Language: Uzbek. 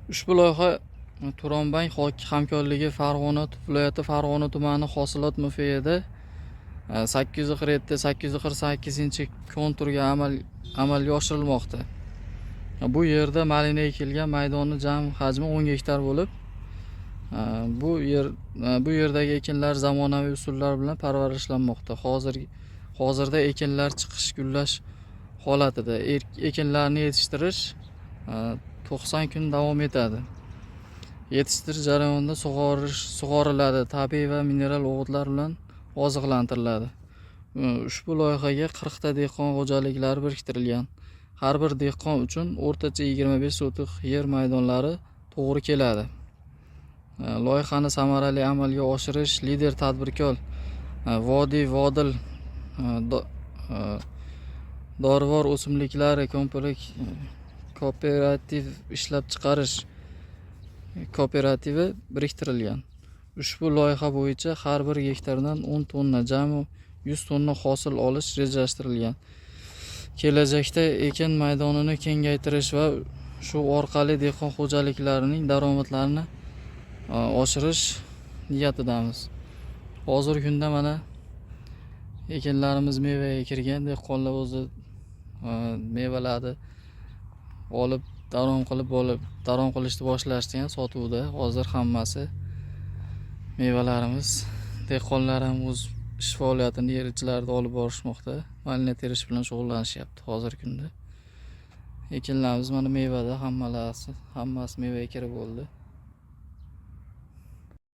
Ushbu loyiha Turonbank hamkorligi Farg'ona viloyati Farg'ona tumani Hosilot MFI'da 847-848 konturga amalga oshirilmoqda. Bu yerda malina ekilgan, maydoni hajmi 10 gektar bo'lib, bu yerdagi ekinlar zamonaviy usullar bilan parvarishlanmoqda. Hozirda ekinlar chiqish, gullash holatida. Ekinlarni yetishtirish 90 kun davom etadi. Yetishtirish jarayonida sug'oriladi, tabiiy va mineral o'g'itlar bilan oziqlantiriladi. Ushbu loyihaga 40 ta dehqon xo'jaliklari biriktirilgan. Har bir dehqon uchun o'rtacha 25 sotik yer maydonlari to'g'ri keladi. Loyihani samarali amalga oshirish lider tadbirkor Vodiy Vodil dorivor o'simliklari kooperativ ishlab chiqarish kooperativi biriktirilgan. Ushbu loyiha bo'yicha har bir gektardan 10 tonna, jami 100 tonna hosil olish rejalashtirilgan. Kelajakda ekin maydonini kengaytirish va shu orqali dehqon xo'jaliklarining daromadlarini oshirish niyatidamiz. Hozirgi kunda mana ekinlarimiz mevaga kirgan, dehqonlar o'zi mevalarni olib darom qilishni boshlashgan sotuvda. Hozir hammasi mevalarimiz, dehqonlar ham o'z ish faoliyatini yer ichlarida olib borishmoqda. Malina terish bilan shug'ullanishyapti hozirgi kunda. Ekinlarimiz mana mevada hammasi mevaga kirib bo'ldi.